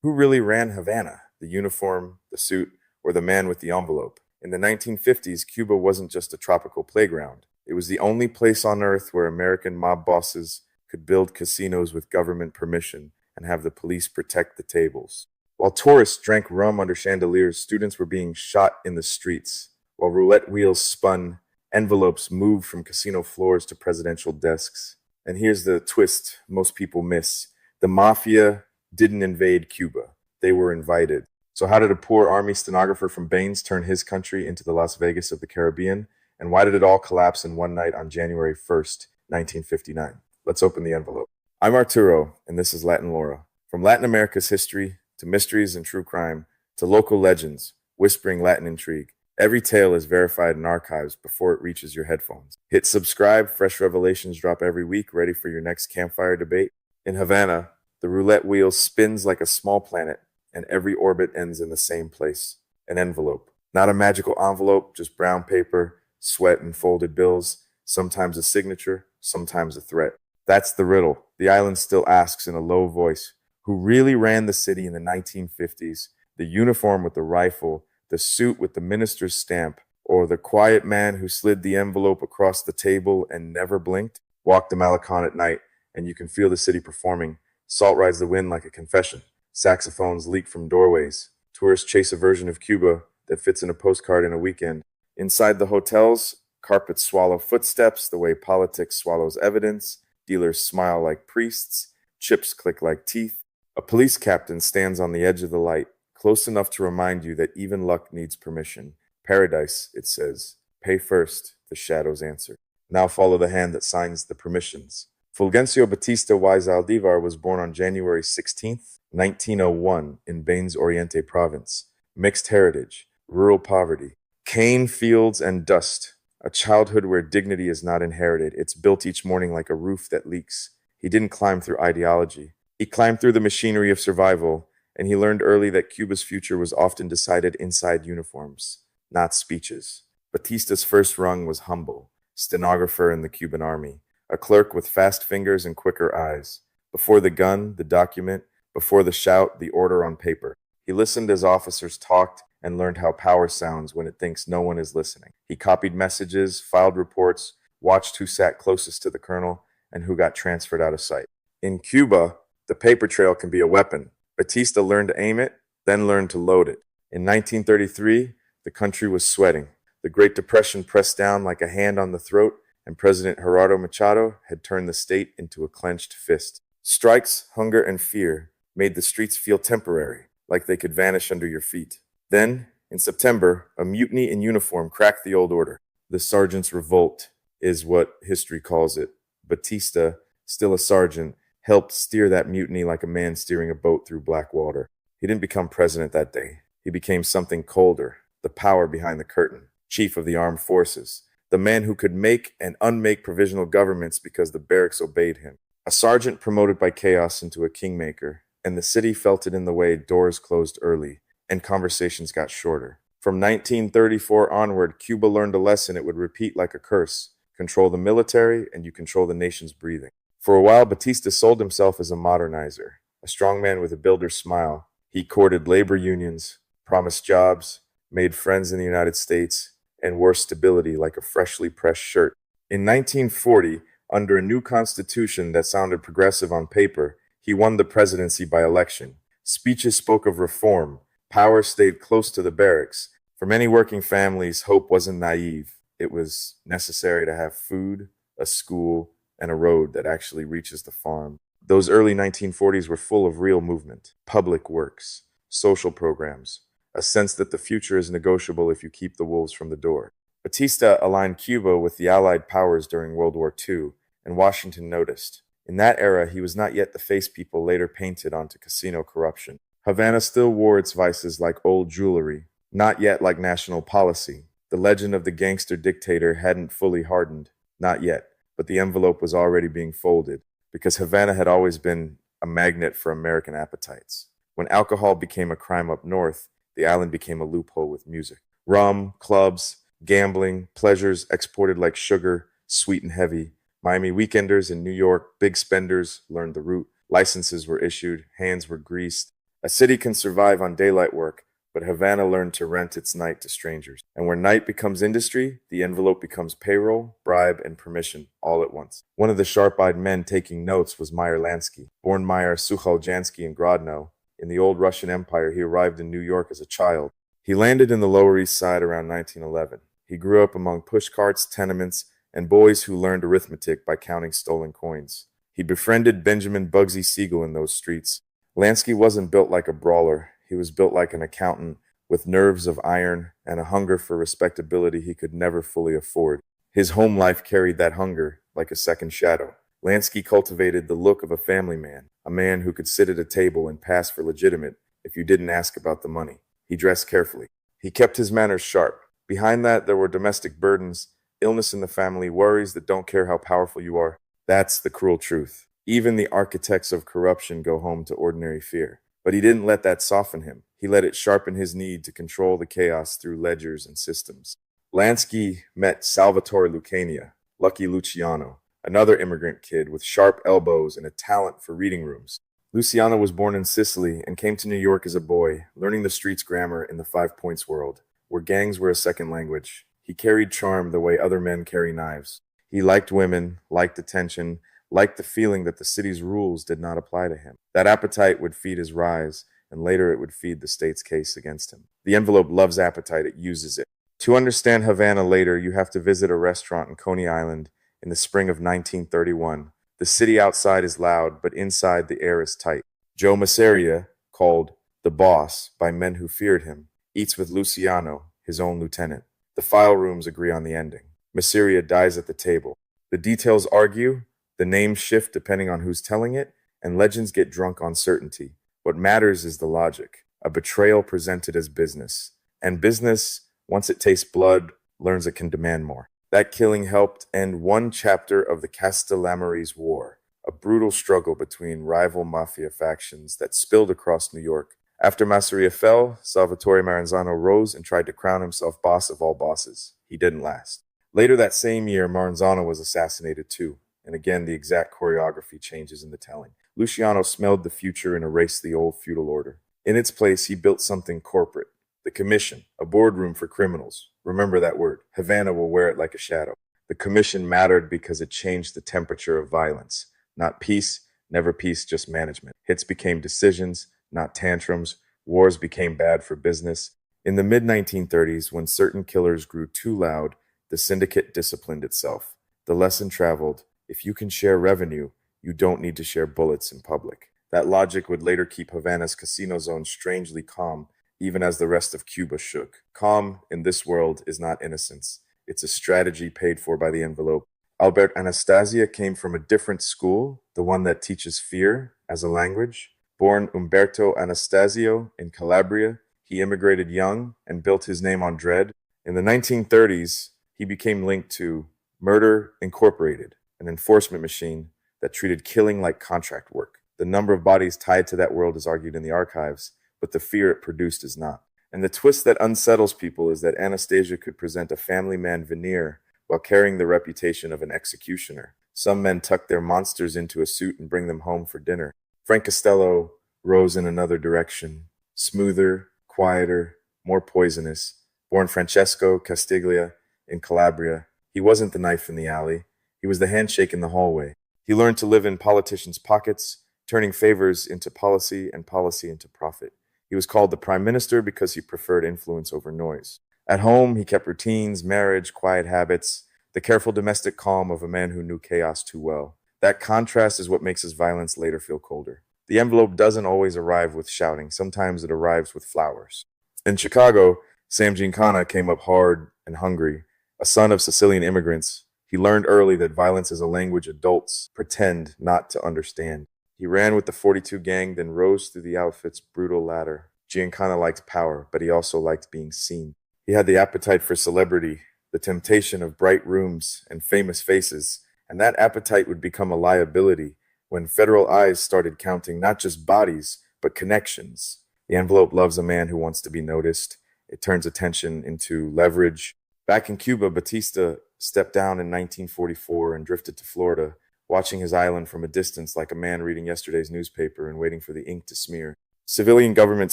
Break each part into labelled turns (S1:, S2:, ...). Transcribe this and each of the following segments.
S1: Who really ran Havana? The uniform, the suit, or the man with the envelope? In the 1950s, Cuba wasn't just a tropical playground. It was the only place on earth where American mob bosses could build casinos with government permission and have the police protect the tables. While tourists drank rum under chandeliers, students were being shot in the streets. While roulette wheels spun, envelopes moved from casino floors to presidential desks. And here's the twist most people miss: the mafia didn't invade Cuba, they were invited. So, how did a poor army stenographer from Baines turn his country into the Las Vegas of the Caribbean? And why did it all collapse in one night on January 1st, 1959? Let's open the envelope. I'm Arturo, and this is Latin Laura. From Latin America's history to mysteries and true crime to local legends whispering Latin intrigue, every tale is verified in archives before it reaches your headphones. Hit subscribe, fresh revelations drop every week, ready for your next campfire debate. In Havana, the roulette wheel spins like a small planet, and every orbit ends in the same place: an envelope. Not a magical envelope, just brown paper, sweat, and folded bills, sometimes a signature, sometimes a threat. That's the riddle. The island still asks in a low voice, who really ran the city in the 1950s? The uniform with the rifle, the suit with the minister's stamp, or the quiet man who slid the envelope across the table and never blinked? Walk the Malecon at night, and you can feel the city performing. Salt rides the wind like a confession. Saxophones leak from doorways. Tourists chase a version of Cuba that fits in a postcard in a weekend. Inside the hotels, carpets swallow footsteps the way politics swallows evidence. Dealers smile like priests. Chips click like teeth. A police captain stands on the edge of the light, close enough to remind you that even luck needs permission. Paradise, it says. Pay first, the shadows answer. Now follow the hand that signs the permissions. Fulgencio Batista y Zaldivar was born on January 16th, 1901, in Baines Oriente province. Mixed heritage, rural poverty, cane fields and dust. A childhood where dignity is not inherited. It's built each morning like a roof that leaks. He didn't climb through ideology. He climbed through the machinery of survival, and he learned early that Cuba's future was often decided inside uniforms, not speeches. Batista's first rung was humble: stenographer in the Cuban army, a clerk with fast fingers and quicker eyes. Before the gun, the document; before the shout, the order on paper. He listened as officers talked and learned how power sounds when it thinks no one is listening. He copied messages, filed reports, watched who sat closest to the colonel and who got transferred out of sight. In Cuba, the paper trail can be a weapon. Batista learned to aim it, then learned to load it. In 1933, the country was sweating. The Great Depression pressed down like a hand on the throat, and President Gerardo Machado had turned the state into a clenched fist. Strikes, hunger, and fear made the streets feel temporary, like they could vanish under your feet. Then, in September, a mutiny in uniform cracked the old order. The sergeant's revolt is what history calls it. Batista, still a sergeant, helped steer that mutiny like a man steering a boat through black water. He didn't become president that day. He became something colder: the power behind the curtain, chief of the armed forces, the man who could make and unmake provisional governments because the barracks obeyed him. A sergeant promoted by chaos into a kingmaker, and the city felt it in the way doors closed early and conversations got shorter. From 1934 onward, Cuba learned a lesson it would repeat like a curse: control the military and you control the nation's breathing. For a while, Batista sold himself as a modernizer, a strong man with a builder's smile. He courted labor unions, promised jobs, made friends in the United States, and wore stability like a freshly pressed shirt. In 1940, under a new constitution that sounded progressive on paper, he won the presidency by election. Speeches spoke of reform. Power stayed close to the barracks. For many working families, hope wasn't naive. It was necessary to have food, a school, and a road that actually reaches the farm. Those early 1940s were full of real movement: public works, social programs, a sense that the future is negotiable if you keep the wolves from the door. Batista aligned Cuba with the Allied powers during World War II, and Washington noticed. In that era, he was not yet the face people later painted onto casino corruption. Havana still wore its vices like old jewelry, not yet like national policy. The legend of the gangster dictator hadn't fully hardened, not yet. But the envelope was already being folded, because Havana had always been a magnet for American appetites. When alcohol became a crime up north, the island became a loophole with music. Rum, clubs, gambling, pleasures exported like sugar, sweet and heavy. Miami weekenders in New York, big spenders, learned the route. Licenses were issued, hands were greased. A city can survive on daylight work, but Havana learned to rent its night to strangers. And where night becomes industry, the envelope becomes payroll, bribe, and permission all at once. One of the sharp-eyed men taking notes was Meyer Lansky. Born Meyer Suchaljansky in Grodno, in the old Russian Empire, he arrived in New York as a child. He landed in the Lower East Side around 1911. He grew up among pushcarts, tenements, and boys who learned arithmetic by counting stolen coins. He befriended Benjamin Bugsy Siegel in those streets. Lansky wasn't built like a brawler. He was built like an accountant, with nerves of iron and a hunger for respectability he could never fully afford. His home life carried that hunger like a second shadow. Lansky cultivated the look of a family man, a man who could sit at a table and pass for legitimate if you didn't ask about the money. He dressed carefully. He kept his manners sharp. Behind that, there were domestic burdens, illness in the family, worries that don't care how powerful you are. That's the cruel truth. Even the architects of corruption go home to ordinary fear. But he didn't let that soften him. He let it sharpen his need to control the chaos through ledgers and systems. Lansky met Salvatore Lucania, Lucky Luciano, another immigrant kid with sharp elbows and a talent for reading rooms. Luciano was born in Sicily and came to New York as a boy, learning the streets grammar in the 5 Points world, where gangs were a second language. He carried charm the way other men carry knives. He liked women, liked attention, liked the feeling that the city's rules did not apply to him. That appetite would feed his rise, and later it would feed the state's case against him. The envelope loves appetite, it uses it. To understand Havana later, you have to visit a restaurant in Coney Island in the spring of 1931. The city outside is loud, but inside the air is tight. Joe Masseria, called the boss by men who feared him, eats with Luciano, his own lieutenant. The file rooms agree on the ending. Masseria dies at the table. The details argue, the names shift depending on who's telling it, and legends get drunk on certainty. What matters is the logic, a betrayal presented as business. And business, once it tastes blood, learns it can demand more. That killing helped end one chapter of the Castellammares War, a brutal struggle between rival mafia factions that spilled across New York. After Masseria fell, Salvatore Maranzano rose and tried to crown himself boss of all bosses. He didn't last. Later that same year, Maranzano was assassinated too. And again, the exact choreography changes in the telling. Luciano smelled the future and erased the old feudal order. In its place, he built something corporate. The Commission, a boardroom for criminals. Remember that word. Havana will wear it like a shadow. The Commission mattered because it changed the temperature of violence. Not peace, never peace, just management. Hits became decisions, not tantrums. Wars became bad for business. In the mid-1930s, when certain killers grew too loud, the syndicate disciplined itself. The lesson traveled. If you can share revenue, you don't need to share bullets in public. That logic would later keep Havana's casino zone strangely calm, even as the rest of Cuba shook. Calm in this world is not innocence. It's a strategy paid for by the envelope. Albert Anastasia came from a different school, the one that teaches fear as a language. Born Umberto Anastasio in Calabria, he immigrated young and built his name on dread. In the 1930s, he became linked to Murder Incorporated, an enforcement machine that treated killing like contract work. The number of bodies tied to that world is argued in the archives, but the fear it produced is not. And the twist that unsettles people is that Anastasia could present a family man veneer while carrying the reputation of an executioner. Some men tuck their monsters into a suit and bring them home for dinner. Frank Costello rose in another direction, smoother, quieter, more poisonous. Born Francesco Castiglia in Calabria, he wasn't the knife in the alley. He was the handshake in the hallway. He learned to live in politicians' pockets, turning favors into policy and policy into profit. He was called the prime minister because he preferred influence over noise. At home, he kept routines, marriage, quiet habits, the careful domestic calm of a man who knew chaos too well. That contrast is what makes his violence later feel colder. The envelope doesn't always arrive with shouting. Sometimes it arrives with flowers. In Chicago, Sam Giancana came up hard and hungry. A son of Sicilian immigrants, he learned early that violence is a language adults pretend not to understand. He ran with the 42 gang, then rose through the outfit's brutal ladder. Giancana liked power, but he also liked being seen. He had the appetite for celebrity, the temptation of bright rooms and famous faces, and that appetite would become a liability when federal eyes started counting not just bodies, but connections. The envelope loves a man who wants to be noticed. It turns attention into leverage. Back in Cuba, Batista stepped down in 1944 and drifted to Florida, watching his island from a distance like a man reading yesterday's newspaper and waiting for the ink to smear. Civilian government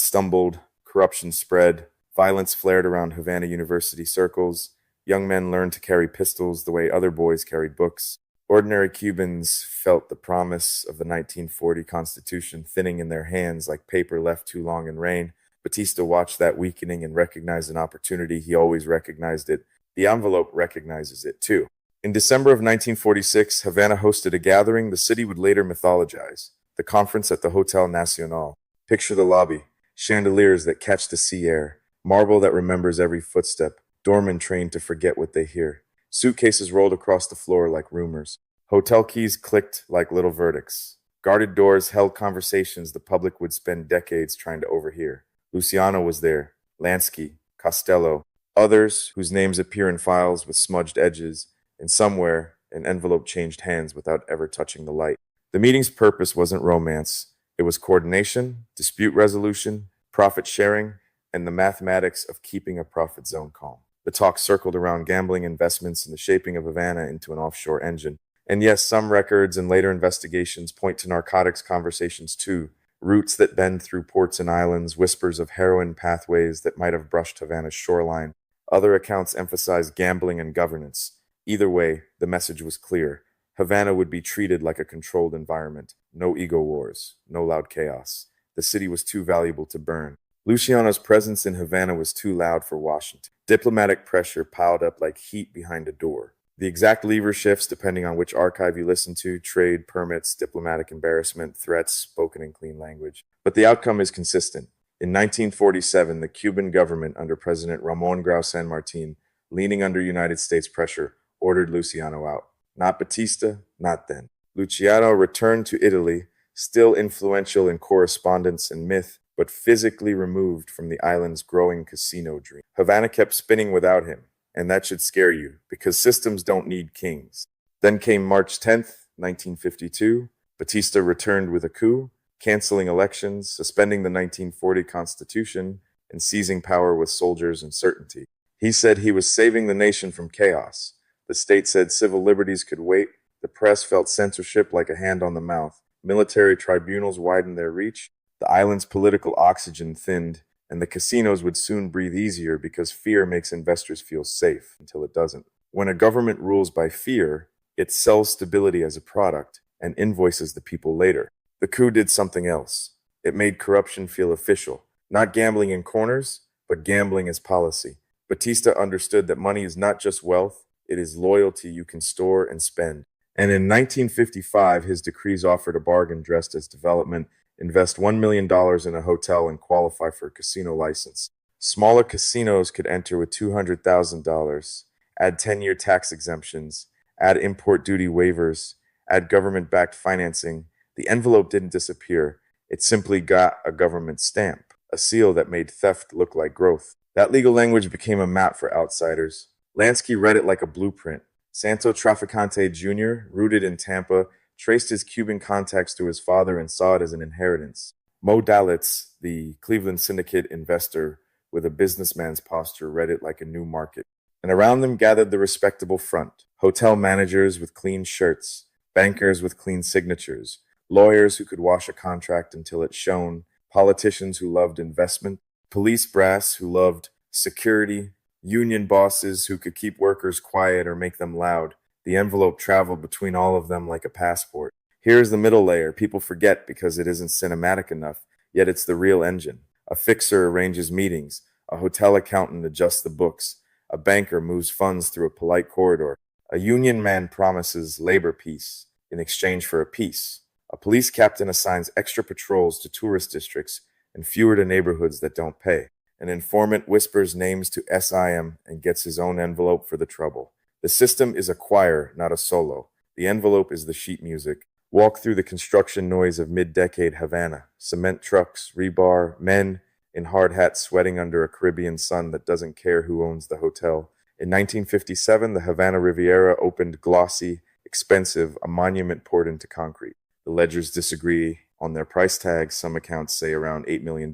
S1: stumbled, corruption spread, violence flared around Havana University circles, young men learned to carry pistols the way other boys carried books. Ordinary Cubans felt the promise of the 1940 Constitution thinning in their hands like paper left too long in rain. Batista watched that weakening and recognized an opportunity. He always recognized it. The envelope recognizes it too. In December of 1946, Havana hosted a gathering the city would later mythologize, the conference at the Hotel Nacional. Picture the lobby, chandeliers that catch the sea air, marble that remembers every footstep, doormen trained to forget what they hear. Suitcases rolled across the floor like rumors. Hotel keys clicked like little verdicts. Guarded doors held conversations the public would spend decades trying to overhear. Luciano was there, Lansky, Costello, others whose names appear in files with smudged edges, and somewhere an envelope changed hands without ever touching the light. The meeting's purpose wasn't romance. It was coordination, dispute resolution, profit sharing, and the mathematics of keeping a profit zone calm. The talk circled around gambling investments and the shaping of Havana into an offshore engine. And yes, some records and later investigations point to narcotics conversations too, routes that bend through ports and islands, whispers of heroin pathways that might have brushed Havana's shoreline. Other accounts emphasize gambling and governance. Either way, the message was clear. Havana would be treated like a controlled environment. No ego wars, no loud chaos. The city was too valuable to burn. Luciano's presence in Havana was too loud for Washington. Diplomatic pressure piled up like heat behind a door. The exact lever shifts depending on which archive you listen to: trade, permits, diplomatic embarrassment, threats spoken in clean language. But the outcome is consistent. In 1947, the Cuban government under President Ramon Grau San Martin, leaning under United States pressure, ordered Luciano out. Not Batista, not then. Luciano returned to Italy, still influential in correspondence and myth, but physically removed from the island's growing casino dream. Havana kept spinning without him, and that should scare you, because systems don't need kings. Then came March 10th, 1952. Batista returned with a coup, canceling elections, suspending the 1940 Constitution, and seizing power with soldiers and certainty. He said he was saving the nation from chaos. The state said civil liberties could wait. The press felt censorship like a hand on the mouth. Military tribunals widened their reach. The island's political oxygen thinned, and the casinos would soon breathe easier because fear makes investors feel safe until it doesn't. When a government rules by fear, it sells stability as a product and invoices the people later. The coup did something else. It made corruption feel official, not gambling in corners, but gambling as policy. Batista understood that money is not just wealth, it is loyalty you can store and spend. And in 1955, his decrees offered a bargain dressed as development: invest $1 million in a hotel and qualify for a casino license. Smaller casinos could enter with $200,000, add 10-year tax exemptions, add import duty waivers, add government-backed financing. The envelope didn't disappear. It simply got a government stamp, a seal that made theft look like growth. That legal language became a map for outsiders. Lansky read it like a blueprint. Santo Traficante Jr., rooted in Tampa, traced his Cuban contacts to his father and saw it as an inheritance. Mo Dalitz, the Cleveland syndicate investor with a businessman's posture, read it like a new market. And around them gathered the respectable front: hotel managers with clean shirts, bankers with clean signatures, lawyers who could wash a contract until it shone, politicians who loved investment, police brass who loved security, union bosses who could keep workers quiet or make them loud. The envelope traveled between all of them like a passport. Here's the middle layer people forget because it isn't cinematic enough, yet it's the real engine. A fixer arranges meetings. A hotel accountant adjusts the books. A banker moves funds through a polite corridor. A union man promises labor peace in exchange for a peace. A police captain assigns extra patrols to tourist districts and fewer to neighborhoods that don't pay. An informant whispers names to SIM and gets his own envelope for the trouble. The system is a choir, not a solo. The envelope is the sheet music. Walk through the construction noise of mid-decade Havana. Cement trucks, rebar, men in hard hats sweating under a Caribbean sun that doesn't care who owns the hotel. In 1957, the Havana Riviera opened glossy, expensive, a monument poured into concrete. The ledgers disagree on their price tag. Some accounts say around $8 million.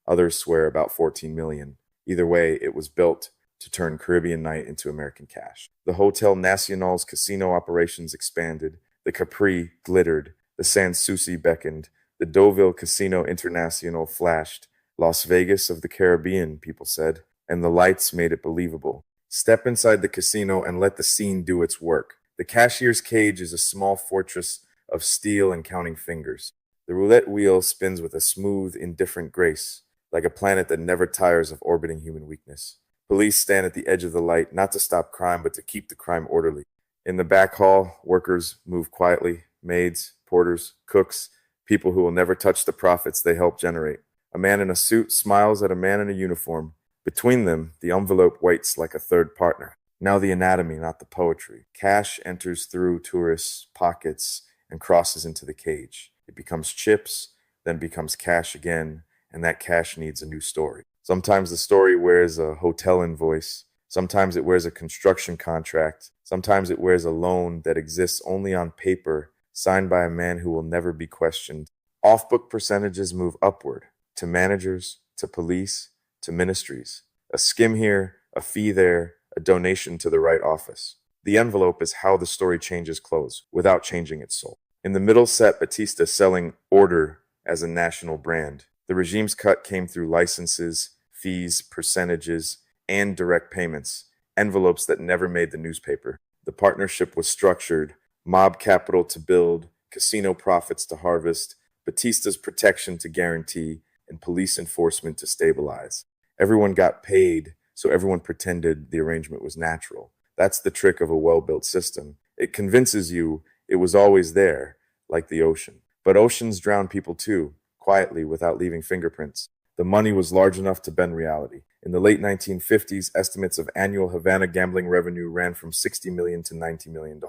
S1: Others swear about $14 million. Either way, it was built to turn Caribbean night into American cash. The Hotel Nacional's casino operations expanded. The Capri glittered. The Sans Souci beckoned. The Deauville Casino International flashed. Las Vegas of the Caribbean, people said, and the lights made it believable. Step inside the casino and let the scene do its work. The cashier's cage is a small fortress of steel and counting fingers. The roulette wheel spins with a smooth, indifferent grace, like a planet that never tires of orbiting human weakness. Police stand at the edge of the light, not to stop crime, but to keep the crime orderly. In the back hall, workers move quietly, maids, porters, cooks, people who will never touch the profits they help generate. A man in a suit smiles at a man in a uniform. Between them, the envelope waits like a third partner. Now the anatomy, not the poetry. Cash enters through tourists' pockets and crosses into the cage. It becomes chips, then becomes cash again, and that cash needs a new story. Sometimes the story wears a hotel invoice. Sometimes it wears a construction contract. Sometimes it wears a loan that exists only on paper, signed by a man who will never be questioned. Off-book percentages move upward, to managers, to police, to ministries. A skim here, a fee there, a donation to the right office. The envelope is how the story changes clothes, without changing its soul. In the middle sat Batista selling order as a national brand. The regime's cut came through licenses, fees, percentages, and direct payments, envelopes that never made the newspaper. The partnership was structured, mob capital to build, casino profits to harvest, Batista's protection to guarantee, and police enforcement to stabilize. Everyone got paid, so everyone pretended the arrangement was natural. That's the trick of a well-built system. It convinces you it was always there, like the ocean. But oceans drown people too, quietly, without leaving fingerprints. The money was large enough to bend reality. In the late 1950s, estimates of annual Havana gambling revenue ran from $60 million to $90 million.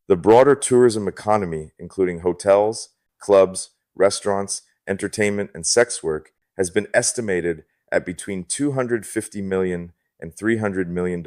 S1: The broader tourism economy, including hotels, clubs, restaurants, entertainment, and sex work, has been estimated at between $250 million and $300 million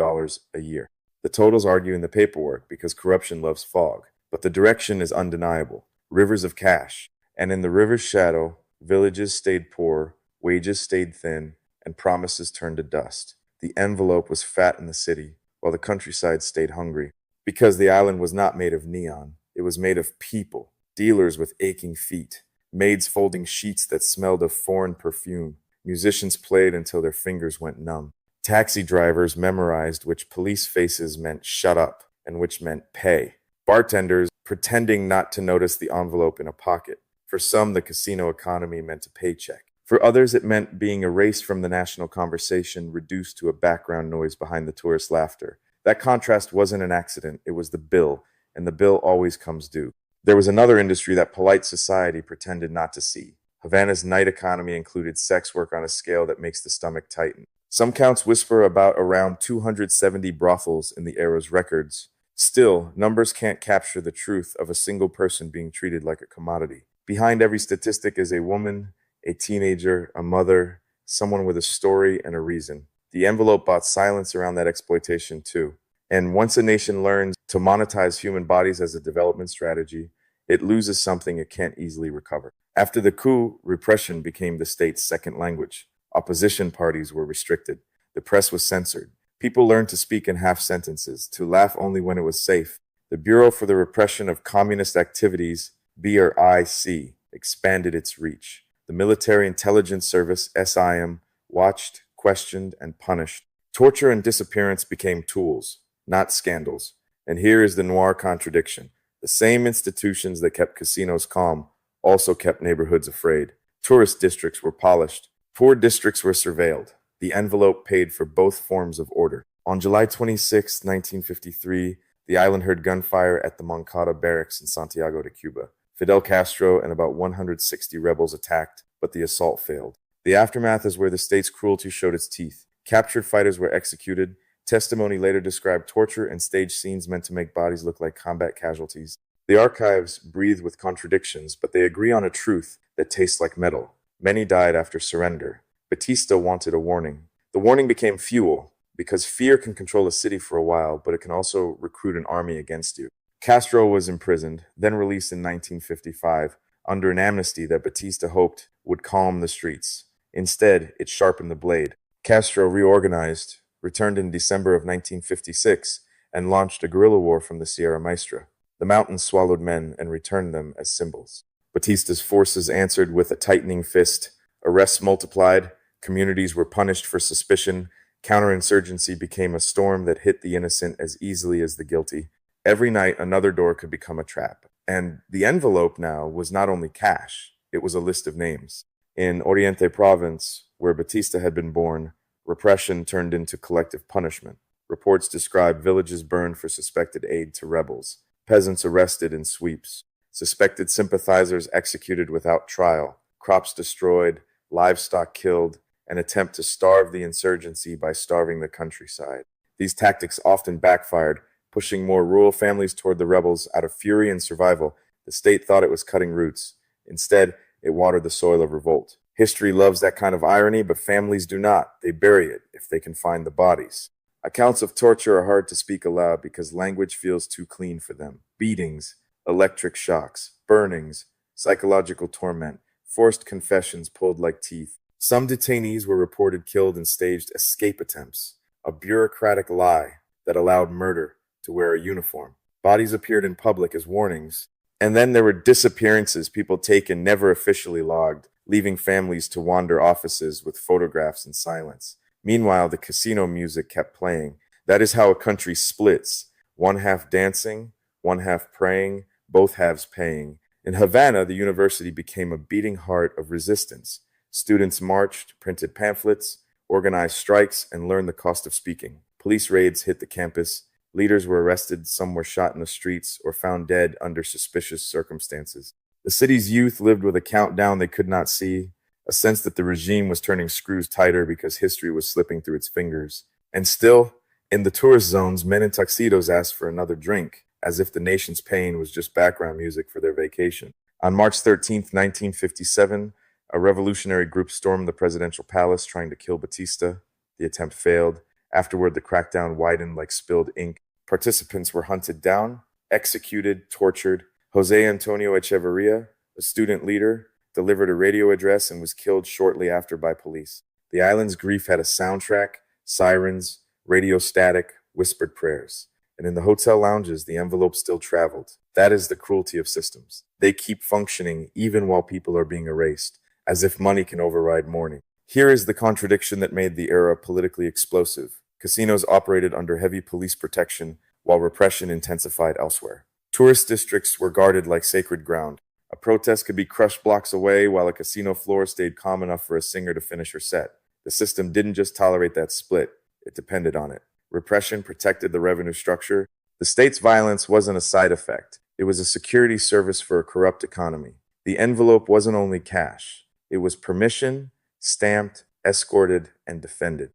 S1: a year. The totals argue in the paperwork because corruption loves fog, but the direction is undeniable. Rivers of cash. And in the river's shadow, villages stayed poor, wages stayed thin, and promises turned to dust. The envelope was fat in the city, while the countryside stayed hungry. Because the island was not made of neon, it was made of people, dealers with aching feet, maids folding sheets that smelled of foreign perfume. Musicians played until their fingers went numb. Taxi drivers memorized which police faces meant shut up and which meant pay. Bartenders pretending not to notice the envelope in a pocket. For some, the casino economy meant a paycheck. For others, it meant being erased from the national conversation, reduced to a background noise behind the tourist laughter. That contrast wasn't an accident, it was the bill, and the bill always comes due. There was another industry that polite society pretended not to see. Havana's night economy included sex work on a scale that makes the stomach tighten. Some counts whisper about around 270 brothels in the era's records. Still, numbers can't capture the truth of a single person being treated like a commodity. Behind every statistic is a woman, a teenager, a mother, someone with a story and a reason. The envelope bought silence around that exploitation too. And once a nation learns to monetize human bodies as a development strategy, it loses something it can't easily recover. After the coup, repression became the state's second language. Opposition parties were restricted. The press was censored. People learned to speak in half sentences, to laugh only when it was safe. The Bureau for the Repression of Communist Activities, BRIC, expanded its reach. The Military Intelligence Service, SIM, watched, questioned, and punished. Torture and disappearance became tools, not scandals. And here is the noir contradiction. The same institutions that kept casinos calm also kept neighborhoods afraid. Tourist districts were polished. Poor districts were surveilled. The envelope paid for both forms of order. On July 26, 1953, the island heard gunfire at the Moncada barracks in Santiago de Cuba. Fidel Castro and about 160 rebels attacked, but the assault failed. The aftermath is where the state's cruelty showed its teeth. Captured fighters were executed. Testimony later described torture and staged scenes meant to make bodies look like combat casualties. The archives breathe with contradictions, but they agree on a truth that tastes like metal. Many died after surrender. Batista wanted a warning. The warning became fuel, because fear can control a city for a while, but it can also recruit an army against you. Castro was imprisoned, then released in 1955, under an amnesty that Batista hoped would calm the streets. Instead, it sharpened the blade. Castro reorganized, returned in December of 1956, and launched a guerrilla war from the Sierra Maestra. The mountains swallowed men and returned them as symbols. Batista's forces answered with a tightening fist. Arrests multiplied, communities were punished for suspicion, counterinsurgency became a storm that hit the innocent as easily as the guilty. Every night, another door could become a trap. And the envelope now was not only cash, it was a list of names. In Oriente Province, where Batista had been born, repression turned into collective punishment. Reports describe villages burned for suspected aid to rebels, peasants arrested in sweeps, suspected sympathizers executed without trial, crops destroyed, livestock killed, an attempt to starve the insurgency by starving the countryside. These tactics often backfired, pushing more rural families toward the rebels out of fury and survival. The state thought it was cutting roots. Instead, it watered the soil of revolt. History loves that kind of irony, but families do not. They bury it if they can find the bodies. Accounts of torture are hard to speak aloud because language feels too clean for them. Beatings, electric shocks, burnings, psychological torment, forced confessions pulled like teeth. Some detainees were reported killed in staged escape attempts, a bureaucratic lie that allowed murder to wear a uniform. Bodies appeared in public as warnings. And then there were disappearances, people taken, never officially logged, leaving families to wander offices with photographs in silence. Meanwhile, the casino music kept playing. That is how a country splits. One half dancing, one half praying, both halves paying. In Havana, the university became a beating heart of resistance. Students marched, printed pamphlets, organized strikes, and learned the cost of speaking. Police raids hit the campus. Leaders were arrested, some were shot in the streets, or found dead under suspicious circumstances. The city's youth lived with a countdown they could not see, a sense that the regime was turning screws tighter because history was slipping through its fingers. And still, in the tourist zones, men in tuxedos asked for another drink, as if the nation's pain was just background music for their vacation. On March 13th, 1957, a revolutionary group stormed the presidential palace trying to kill Batista. The attempt failed. Afterward, the crackdown widened like spilled ink. Participants were hunted down, executed, tortured. Jose Antonio Echeverria, a student leader, delivered a radio address and was killed shortly after by police. The island's grief had a soundtrack, sirens, radio static, whispered prayers. And in the hotel lounges, the envelope still traveled. That is the cruelty of systems. They keep functioning even while people are being erased, as if money can override mourning. Here is the contradiction that made the era politically explosive. Casinos operated under heavy police protection, while repression intensified elsewhere. Tourist districts were guarded like sacred ground. A protest could be crushed blocks away, while a casino floor stayed calm enough for a singer to finish her set. The system didn't just tolerate that split, it depended on it. Repression protected the revenue structure. The state's violence wasn't a side effect. It was a security service for a corrupt economy. The envelope wasn't only cash. It was permission, stamped, escorted, and defended.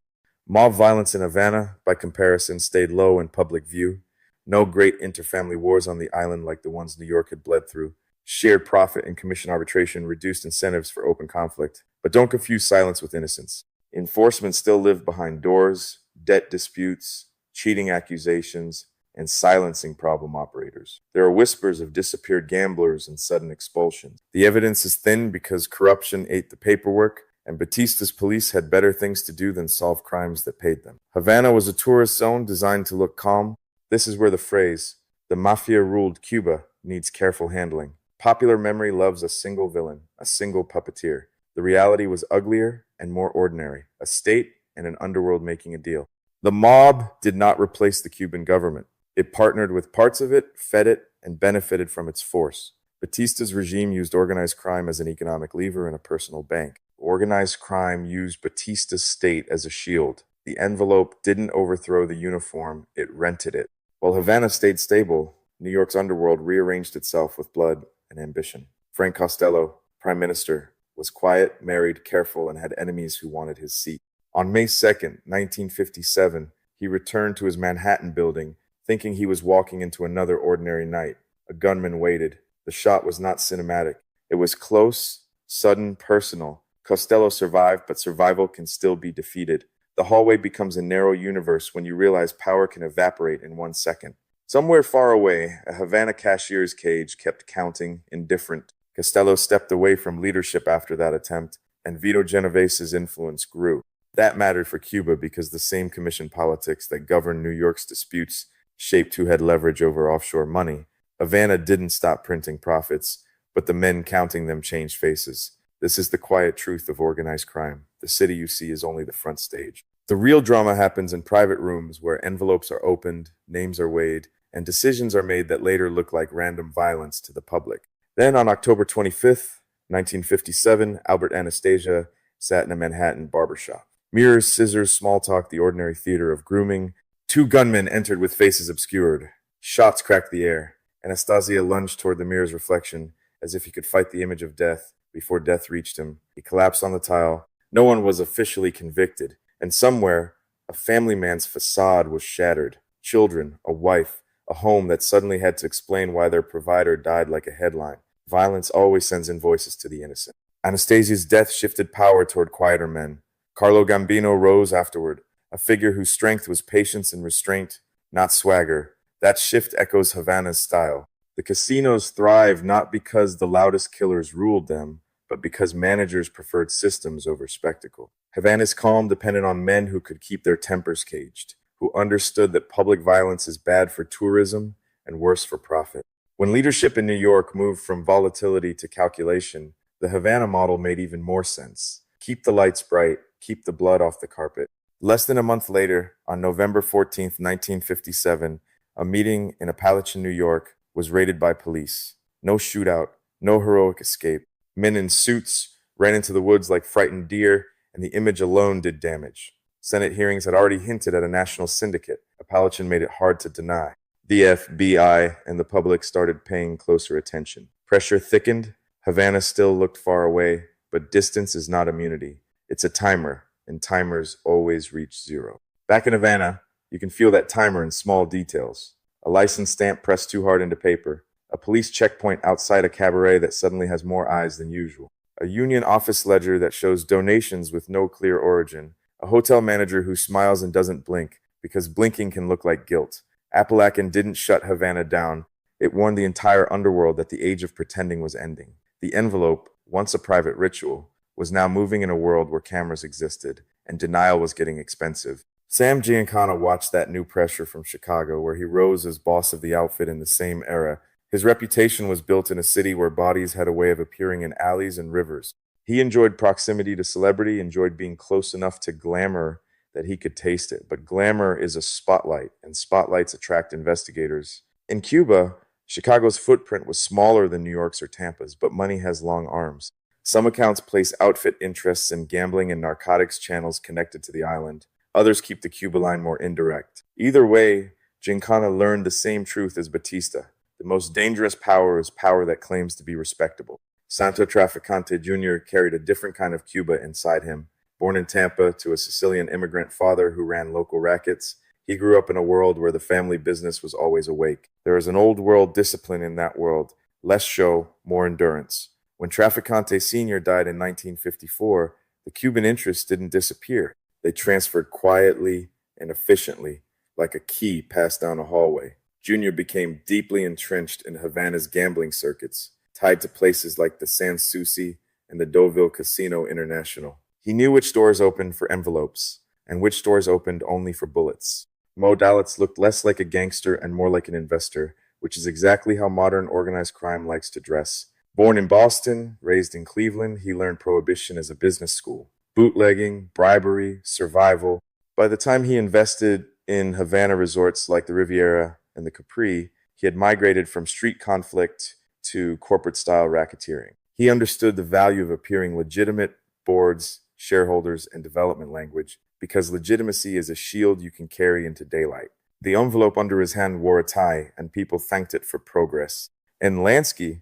S1: Mob violence in Havana, by comparison, stayed low in public view. No great interfamily wars on the island like the ones New York had bled through. Shared profit and commission arbitration reduced incentives for open conflict. But don't confuse silence with innocence. Enforcement still lived behind doors, debt disputes, cheating accusations, and silencing problem operators. There are whispers of disappeared gamblers and sudden expulsions. The evidence is thin because corruption ate the paperwork, and Batista's police had better things to do than solve crimes that paid them. Havana was a tourist zone designed to look calm. This is where the phrase, "the mafia ruled Cuba," needs careful handling. Popular memory loves a single villain, a single puppeteer. The reality was uglier and more ordinary, a state and an underworld making a deal. The mob did not replace the Cuban government. It partnered with parts of it, fed it, and benefited from its force. Batista's regime used organized crime as an economic lever and a personal bank. Organized crime used Batista's state as a shield. The envelope didn't overthrow the uniform, it rented it. While Havana stayed stable, New York's underworld rearranged itself with blood and ambition. Frank Costello, prime minister, was quiet, married, careful, and had enemies who wanted his seat. On May 2nd, 1957, he returned to his Manhattan building, thinking he was walking into another ordinary night. A gunman waited. The shot was not cinematic. It was close, sudden, personal. Costello survived, but survival can still be defeated. The hallway becomes a narrow universe when you realize power can evaporate in 1 second. Somewhere far away, a Havana cashier's cage kept counting, indifferent. Costello stepped away from leadership after that attempt, and Vito Genovese's influence grew. That mattered for Cuba because the same commission politics that governed New York's disputes shaped who had leverage over offshore money. Havana didn't stop printing profits, but the men counting them changed faces. This is the quiet truth of organized crime. The city you see is only the front stage. The real drama happens in private rooms where envelopes are opened, names are weighed, and decisions are made that later look like random violence to the public. Then on October 25th, 1957, Albert Anastasia sat in a Manhattan barbershop. Mirrors, scissors, small talk, the ordinary theater of grooming. Two gunmen entered with faces obscured. Shots cracked the air. Anastasia lunged toward the mirror's reflection as if he could fight the image of death before death reached him. He collapsed on the tile. No one was officially convicted, and somewhere, a family man's facade was shattered. Children, a wife, a home that suddenly had to explain why their provider died like a headline. Violence always sends invoices to the innocent. Anastasia's death shifted power toward quieter men. Carlo Gambino rose afterward, a figure whose strength was patience and restraint, not swagger. That shift echoes Havana's style. The casinos thrived not because the loudest killers ruled them, but because managers preferred systems over spectacle. Havana's calm depended on men who could keep their tempers caged, who understood that public violence is bad for tourism and worse for profit. When leadership in New York moved from volatility to calculation, the Havana model made even more sense. Keep the lights bright, keep the blood off the carpet. Less than a month later, on November 14th, 1957, a meeting in Appalachian, New York, was raided by police. No shootout, no heroic escape. Men in suits ran into the woods like frightened deer, and the image alone did damage. Senate hearings had already hinted at a national syndicate. Appalachian made it hard to deny. The FBI and the public started paying closer attention. Pressure thickened. Havana still looked far away, but distance is not immunity. It's a timer, and timers always reach zero. Back in Havana, you can feel that timer in small details. A license stamp pressed too hard into paper. A police checkpoint outside a cabaret that suddenly has more eyes than usual. A union office ledger that shows donations with no clear origin. A hotel manager who smiles and doesn't blink, because blinking can look like guilt. Appalachian didn't shut Havana down. It warned the entire underworld that the age of pretending was ending. The envelope, once a private ritual, was now moving in a world where cameras existed, and denial was getting expensive. Sam Giancana watched that new pressure from Chicago, where he rose as boss of the outfit in the same era. His reputation was built in a city where bodies had a way of appearing in alleys and rivers. He enjoyed proximity to celebrity, enjoyed being close enough to glamour that he could taste it. But glamour is a spotlight, and spotlights attract investigators. In Cuba, Chicago's footprint was smaller than New York's or Tampa's, but money has long arms. Some accounts place outfit interests in gambling and narcotics channels connected to the island. Others keep the Cuba line more indirect. Either way, Giancana learned the same truth as Batista. The most dangerous power is power that claims to be respectable. Santo Traficante Jr. carried a different kind of Cuba inside him. Born in Tampa to a Sicilian immigrant father who ran local rackets, he grew up in a world where the family business was always awake. There is an old world discipline in that world. Less show, more endurance. When Traficante Sr. died in 1954, the Cuban interests didn't disappear. They transferred quietly and efficiently, like a key passed down a hallway. Junior became deeply entrenched in Havana's gambling circuits, tied to places like the Sans Souci and the Deauville Casino International. He knew which doors opened for envelopes and which doors opened only for bullets. Mo Dalitz looked less like a gangster and more like an investor, which is exactly how modern organized crime likes to dress. Born in Boston, raised in Cleveland, he learned prohibition as a business school. Bootlegging, bribery, survival. By the time he invested in Havana resorts like the Riviera and the Capri, he had migrated from street conflict to corporate-style racketeering. He understood the value of appearing legitimate boards, shareholders, and development language, because legitimacy is a shield you can carry into daylight. The envelope under his hand wore a tie, and people thanked it for progress. And Lansky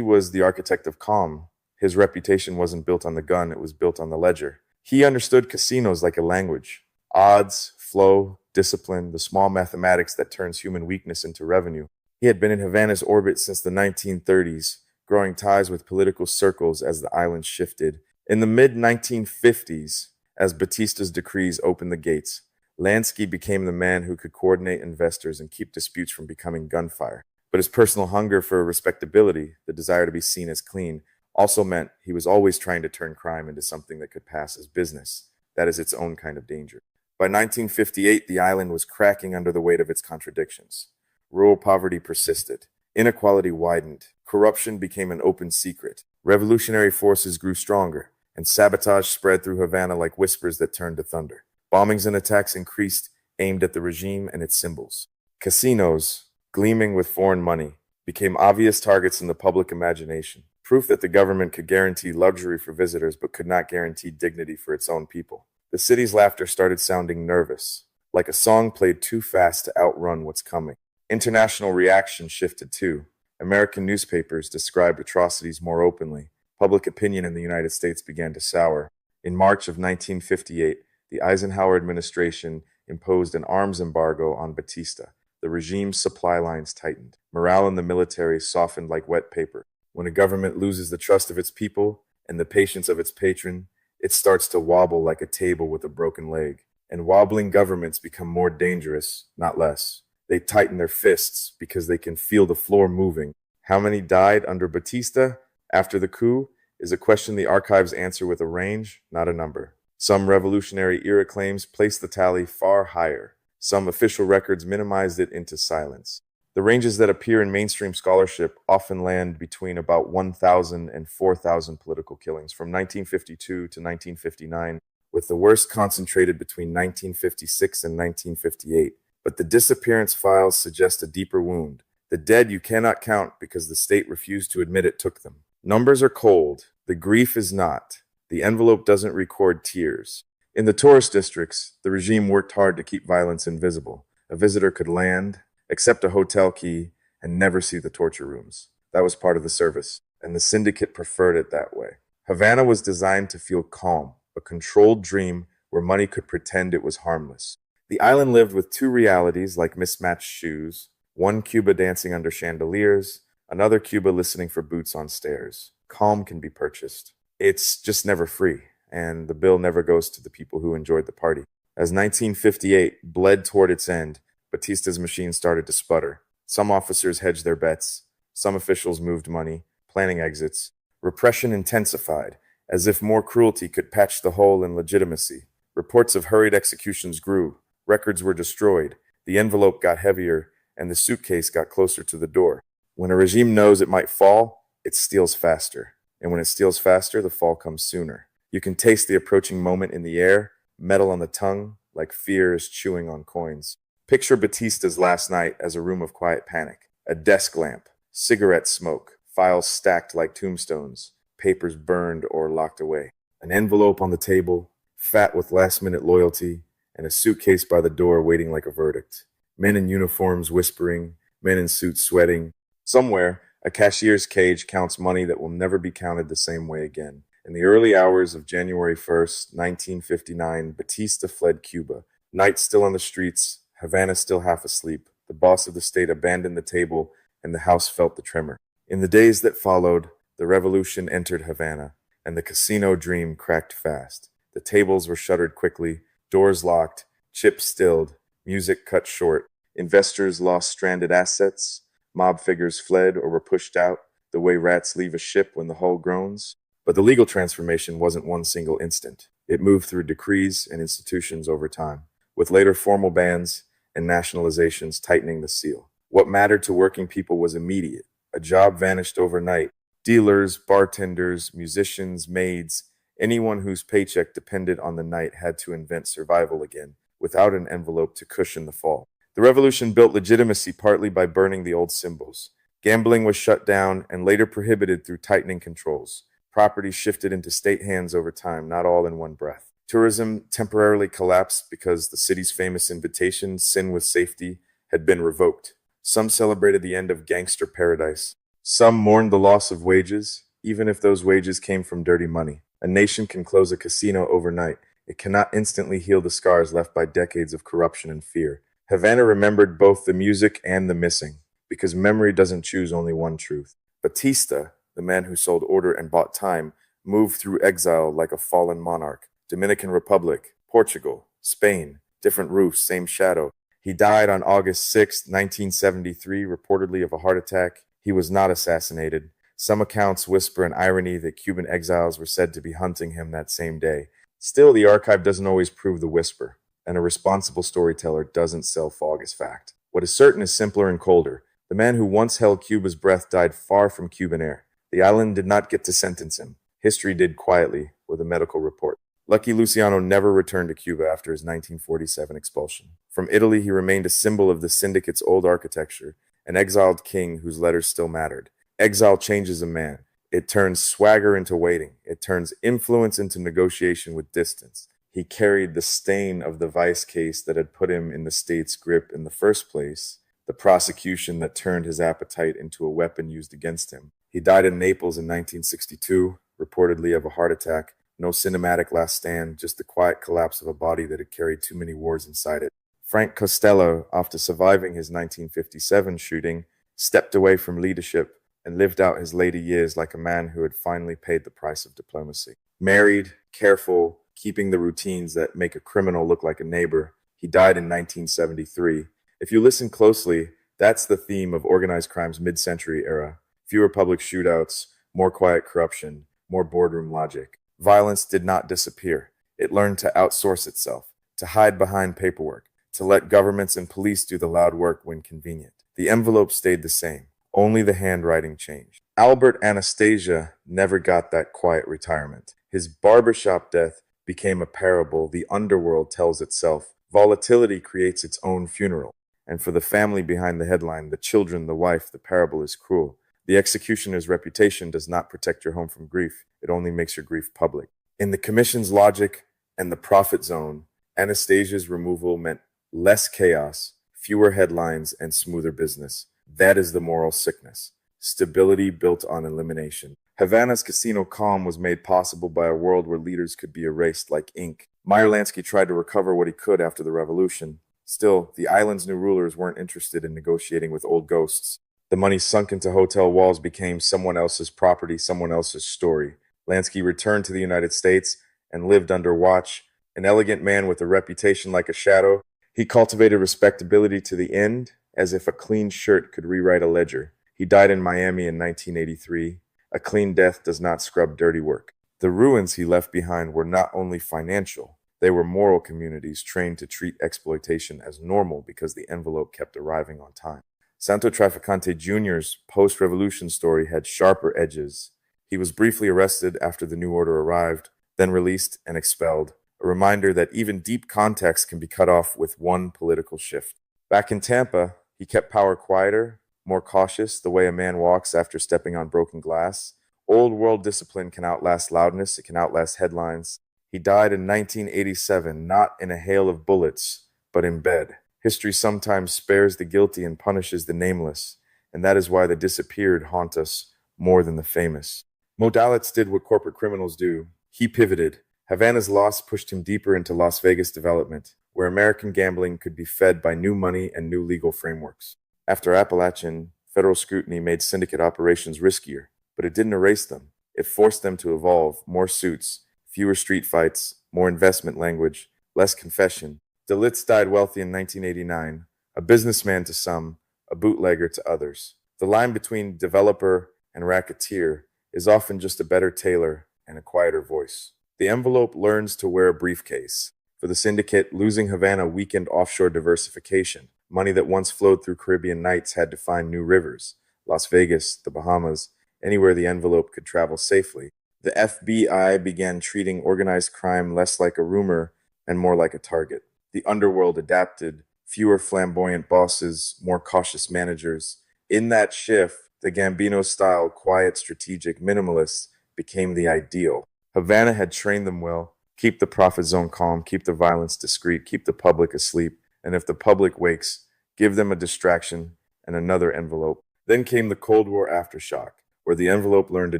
S1: was the architect of calm. His reputation wasn't built on the gun, it was built on the ledger. He understood casinos like a language. Odds, flow, discipline, the small mathematics that turns human weakness into revenue. He had been in Havana's orbit since the 1930s, growing ties with political circles as the island shifted. In the mid-1950s, as Batista's decrees opened the gates, Lansky became the man who could coordinate investors and keep disputes from becoming gunfire. But his personal hunger for respectability, the desire to be seen as clean, also meant he was always trying to turn crime into something that could pass as business. That is its own kind of danger. By 1958, the island was cracking under the weight of its contradictions. Rural poverty persisted. Inequality widened. Corruption became an open secret. Revolutionary forces grew stronger, and sabotage spread through Havana like whispers that turned to thunder. Bombings and attacks increased, aimed at the regime and its symbols. Casinos, gleaming with foreign money, became obvious targets in the public imagination, proof that the government could guarantee luxury for visitors but could not guarantee dignity for its own people. The city's laughter started sounding nervous, like a song played too fast to outrun what's coming. International reaction shifted too. American newspapers described atrocities more openly. Public opinion in the United States began to sour. In March of 1958, the Eisenhower administration imposed an arms embargo on Batista. The regime's supply lines tightened. Morale in the military softened like wet paper. When a government loses the trust of its people and the patience of its patron, it starts to wobble like a table with a broken leg. And wobbling governments become more dangerous, not less. They tighten their fists because they can feel the floor moving. How many died under Batista after the coup is a question the archives answer with a range, not a number. Some revolutionary era claims place the tally far higher. Some official records minimized it into silence. The ranges that appear in mainstream scholarship often land between about 1,000 and 4,000 political killings from 1952 to 1959, with the worst concentrated between 1956 and 1958. But the disappearance files suggest a deeper wound. The dead you cannot count because the state refused to admit it took them. Numbers are cold. The grief is not. The envelope doesn't record tears. In the tourist districts, the regime worked hard to keep violence invisible. A visitor could land, accept a hotel key, and never see the torture rooms. That was part of the service, and the syndicate preferred it that way. Havana was designed to feel calm, a controlled dream where money could pretend it was harmless. The island lived with two realities like mismatched shoes, one Cuba dancing under chandeliers, another Cuba listening for boots on stairs. Calm can be purchased. It's just never free, and the bill never goes to the people who enjoyed the party. As 1958 bled toward its end, Batista's machine started to sputter. Some officers hedged their bets. Some officials moved money, planning exits. Repression intensified, as if more cruelty could patch the hole in legitimacy. Reports of hurried executions grew. Records were destroyed. The envelope got heavier, and the suitcase got closer to the door. When a regime knows it might fall, it steals faster. And when it steals faster, the fall comes sooner. You can taste the approaching moment in the air, metal on the tongue, like fear is chewing on coins. Picture Batista's last night as a room of quiet panic. A desk lamp, cigarette smoke, files stacked like tombstones, papers burned or locked away. An envelope on the table, fat with last-minute loyalty, and a suitcase by the door waiting like a verdict. Men in uniforms whispering, men in suits sweating. Somewhere, a cashier's cage counts money that will never be counted the same way again. In the early hours of January 1st, 1959, Batista fled Cuba. Night still on the streets, Havana still half asleep. The boss of the state abandoned the table, and the house felt the tremor. In the days that followed, the revolution entered Havana, and the casino dream cracked fast. The tables were shuttered quickly, doors locked, chips stilled, music cut short. Investors lost stranded assets. Mob figures fled or were pushed out, the way rats leave a ship when the hull groans. But the legal transformation wasn't one single instant. It moved through decrees and institutions over time, with later formal bans and nationalizations tightening the seal. What mattered to working people was immediate. A job vanished overnight. Dealers, bartenders, musicians, maids, anyone whose paycheck depended on the night had to invent survival again, without an envelope to cushion the fall. The revolution built legitimacy partly by burning the old symbols. Gambling was shut down and later prohibited through tightening controls. Property shifted into state hands over time, not all in one breath. Tourism temporarily collapsed because the city's famous invitation, Sin with Safety, had been revoked. Some celebrated the end of gangster paradise. Some mourned the loss of wages, even if those wages came from dirty money. A nation can close a casino overnight. It cannot instantly heal the scars left by decades of corruption and fear. Havana remembered both the music and the missing, because memory doesn't choose only one truth. Batista, the man who sold order and bought time, moved through exile like a fallen monarch. Dominican Republic, Portugal, Spain, different roofs, same shadow. He died on August 6, 1973, reportedly of a heart attack. He was not assassinated. Some accounts whisper an irony that Cuban exiles were said to be hunting him that same day. Still, the archive doesn't always prove the whisper, and a responsible storyteller doesn't sell fog as fact. What is certain is simpler and colder. The man who once held Cuba's breath died far from Cuban air. The island did not get to sentence him. History did quietly, with a medical report. Lucky Luciano never returned to Cuba after his 1947 expulsion. From Italy, he remained a symbol of the syndicate's old architecture, an exiled king whose letters still mattered. Exile changes a man. It turns swagger into waiting. It turns influence into negotiation with distance. He carried the stain of the vice case that had put him in the state's grip in the first place, the prosecution that turned his appetite into a weapon used against him. He died in Naples in 1962, reportedly of a heart attack. No cinematic last stand, just the quiet collapse of a body that had carried too many wars inside it. Frank Costello, after surviving his 1957 shooting, stepped away from leadership and lived out his later years like a man who had finally paid the price of diplomacy. Married, careful, keeping the routines that make a criminal look like a neighbor, he died in 1973. If you listen closely, that's the theme of organized crime's mid-century era. Fewer public shootouts, more quiet corruption, more boardroom logic. Violence did not disappear. It learned to outsource itself, to hide behind paperwork, to let governments and police do the loud work when convenient. The envelope stayed the same. Only the handwriting changed. Albert Anastasia never got that quiet retirement. His barbershop death became a parable the underworld tells itself. Volatility creates its own funeral. And for the family behind the headline, the children, the wife, the parable is cruel. The executioner's reputation does not protect your home from grief. It only makes your grief public. In the commission's logic and the profit zone, Anastasia's removal meant less chaos, fewer headlines, and smoother business. That is the moral sickness. Stability built on elimination. Havana's casino calm was made possible by a world where leaders could be erased like ink. Meyer Lansky tried to recover what he could after the revolution. Still, the island's new rulers weren't interested in negotiating with old ghosts. The money sunk into hotel walls became someone else's property, someone else's story. Lansky returned to the United States and lived under watch. An elegant man with a reputation like a shadow, he cultivated respectability to the end, as if a clean shirt could rewrite a ledger. He died in Miami in 1983. A clean death does not scrub dirty work. The ruins he left behind were not only financial, they were moral communities trained to treat exploitation as normal because the envelope kept arriving on time. Santo Traficante Jr.'s post-revolution story had sharper edges. He was briefly arrested after the new order arrived, then released and expelled, a reminder that even deep context can be cut off with one political shift. Back in Tampa, he kept power quieter, more cautious, the way a man walks after stepping on broken glass. Old world discipline can outlast loudness, it can outlast headlines. He died in 1987, not in a hail of bullets, but in bed. History sometimes spares the guilty and punishes the nameless, and that is why the disappeared haunt us more than the famous. Modalitz did what corporate criminals do. He pivoted. Havana's loss pushed him deeper into Las Vegas development, where American gambling could be fed by new money and new legal frameworks. After Appalachian, federal scrutiny made syndicate operations riskier, but it didn't erase them. It forced them to evolve. More suits, fewer street fights, more investment language, less confession. Dalitz died wealthy in 1989, a businessman to some, a bootlegger to others. The line between developer and racketeer is often just a better tailor and a quieter voice. The envelope learns to wear a briefcase. For the syndicate, losing Havana weakened offshore diversification. Money that once flowed through Caribbean nights had to find new rivers. Las Vegas, the Bahamas, anywhere the envelope could travel safely. The FBI began treating organized crime less like a rumor and more like a target. The underworld adapted, fewer flamboyant bosses, more cautious managers. In that shift, the Gambino-style, quiet, strategic minimalists became the ideal. Havana had trained them well. Keep the profit zone calm, keep the violence discreet, keep the public asleep, and if the public wakes, give them a distraction and another envelope. Then came the Cold War aftershock, where the envelope learned a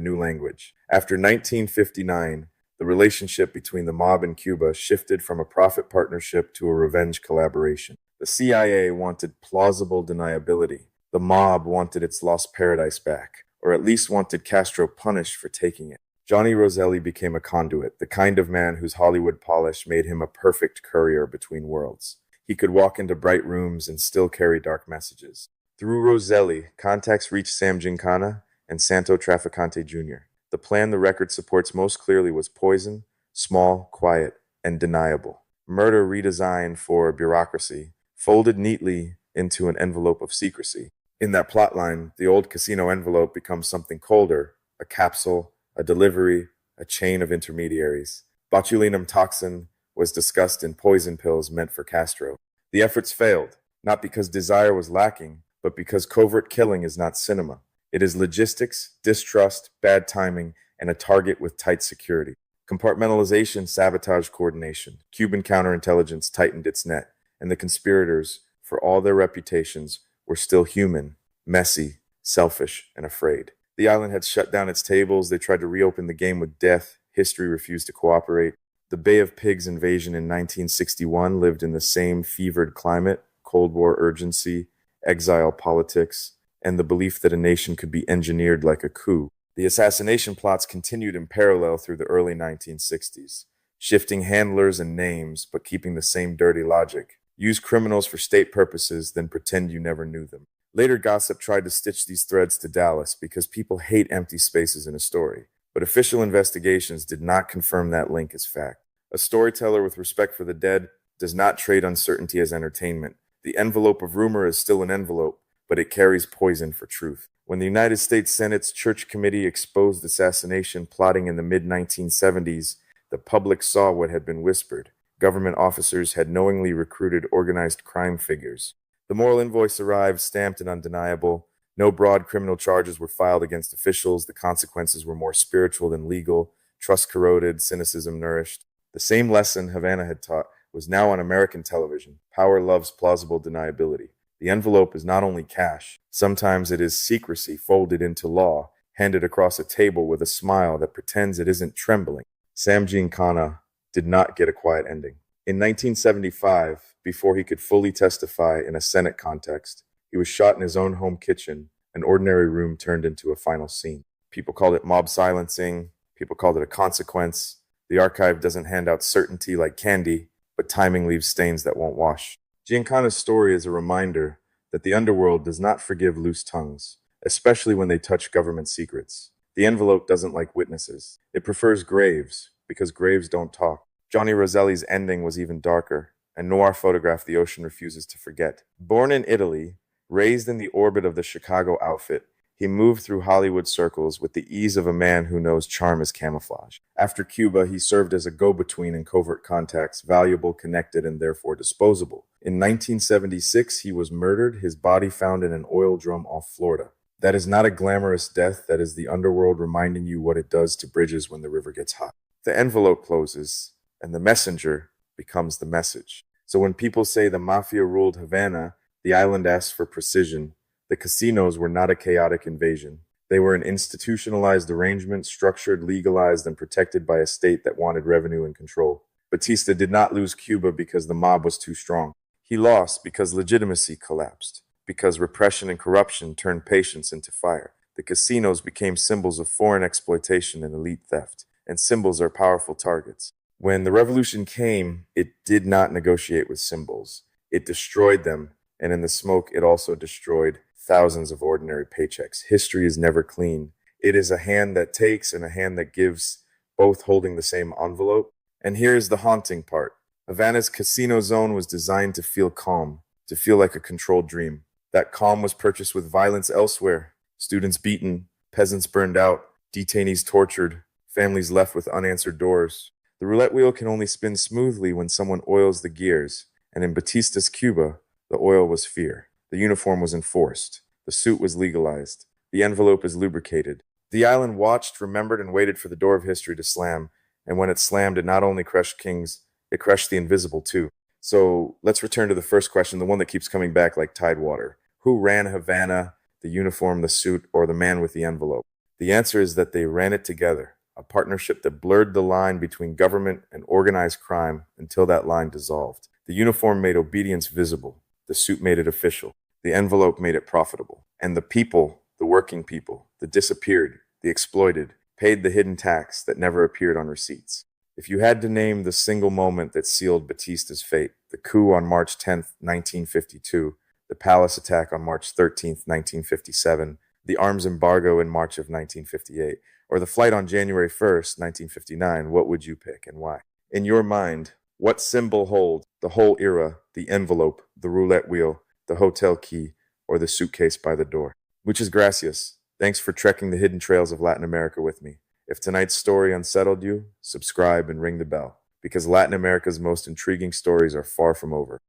S1: new language. After 1959, the relationship between the mob and Cuba shifted from a profit partnership to a revenge collaboration. The CIA wanted plausible deniability. The mob wanted its lost paradise back, or at least wanted Castro punished for taking it. Johnny Roselli became a conduit, the kind of man whose Hollywood polish made him a perfect courier between worlds. He could walk into bright rooms and still carry dark messages. Through Roselli, contacts reached Sam Gincana and Santo Traficante Jr. The plan the record supports most clearly was poison, small, quiet, and deniable. Murder redesigned for bureaucracy, folded neatly into an envelope of secrecy. In that plotline, the old casino envelope becomes something colder, a capsule, a delivery, a chain of intermediaries. Botulinum toxin was discussed in poison pills meant for Castro. The efforts failed, not because desire was lacking, but because covert killing is not cinema. It is logistics, distrust, bad timing, and a target with tight security. Compartmentalization sabotaged coordination. Cuban counterintelligence tightened its net, and the conspirators, for all their reputations, were still human, messy, selfish, and afraid. The island had shut down its tables. They tried to reopen the game with death. History refused to cooperate. The Bay of Pigs invasion in 1961 lived in the same fevered climate, Cold War urgency, exile politics, and the belief that a nation could be engineered like a coup. The assassination plots continued in parallel through the early 1960s, shifting handlers and names, but keeping the same dirty logic. Use criminals for state purposes, then pretend you never knew them. Later gossip tried to stitch these threads to Dallas because people hate empty spaces in a story. But official investigations did not confirm that link as fact. A storyteller with respect for the dead does not trade uncertainty as entertainment. The envelope of rumor is still an envelope, but it carries poison for truth. When the United States Senate's Church Committee exposed assassination plotting in the mid-1970s, the public saw what had been whispered. Government officers had knowingly recruited organized crime figures. The moral invoice arrived, stamped and undeniable. No broad criminal charges were filed against officials. The consequences were more spiritual than legal. Trust corroded, cynicism nourished. The same lesson Havana had taught was now on American television. Power loves plausible deniability. The envelope is not only cash. Sometimes it is secrecy folded into law, handed across a table with a smile that pretends it isn't trembling. Sam Giancana did not get a quiet ending. In 1975, before he could fully testify in a Senate context, he was shot in his own home kitchen. An ordinary room turned into a final scene. People called it mob silencing. People called it a consequence. The archive doesn't hand out certainty like candy, but timing leaves stains that won't wash. Giancana's story is a reminder that the underworld does not forgive loose tongues, especially when they touch government secrets. The envelope doesn't like witnesses. It prefers graves, because graves don't talk. Johnny Roselli's ending was even darker. A noir photograph the ocean refuses to forget. Born in Italy, raised in the orbit of the Chicago outfit, he moved through Hollywood circles with the ease of a man who knows charm is camouflage. After Cuba, he served as a go-between in covert contacts, valuable, connected, and therefore disposable. In 1976, he was murdered, his body found in an oil drum off Florida. That is not a glamorous death, that is the underworld reminding you what it does to bridges when the river gets hot. The envelope closes, and the messenger becomes the message. So when people say the mafia ruled Havana, the island asks for precision. The casinos were not a chaotic invasion. They were an institutionalized arrangement, structured, legalized, and protected by a state that wanted revenue and control. Batista did not lose Cuba because the mob was too strong. He lost because legitimacy collapsed, because repression and corruption turned patience into fire. The casinos became symbols of foreign exploitation and elite theft, and symbols are powerful targets. When the revolution came, it did not negotiate with symbols. It destroyed them, and in the smoke, it also destroyed thousands of ordinary paychecks. History is never clean. It is a hand that takes and a hand that gives, both holding the same envelope. And here is the haunting part. Havana's casino zone was designed to feel calm, to feel like a controlled dream. That calm was purchased with violence elsewhere. Students beaten, peasants burned out, detainees tortured, families left with unanswered doors. The roulette wheel can only spin smoothly when someone oils the gears. And in Batista's Cuba, the oil was fear. The uniform was enforced. The suit was legalized. The envelope is lubricated. The island watched, remembered, and waited for the door of history to slam. And when it slammed, it not only crushed kings, it crushed the invisible too. So let's return to the first question, the one that keeps coming back like tidewater. Who ran Havana, the uniform, the suit, or the man with the envelope? The answer is that they ran it together, a partnership that blurred the line between government and organized crime until that line dissolved. The uniform made obedience visible. The suit made it official. The envelope made it profitable. And the people, the working people, the disappeared, the exploited, paid the hidden tax that never appeared on receipts. If you had to name the single moment that sealed Batista's fate, the coup on March 10th, 1952, the palace attack on March 13th, 1957, the arms embargo in March of 1958, or the flight on January 1st, 1959, what would you pick and why? In your mind, what symbol holds the whole era, the envelope, the roulette wheel, the hotel key, or the suitcase by the door. Muchas gracias. Thanks for trekking the hidden trails of Latin America with me. If tonight's story unsettled you, subscribe and ring the bell, because Latin America's most intriguing stories are far from over.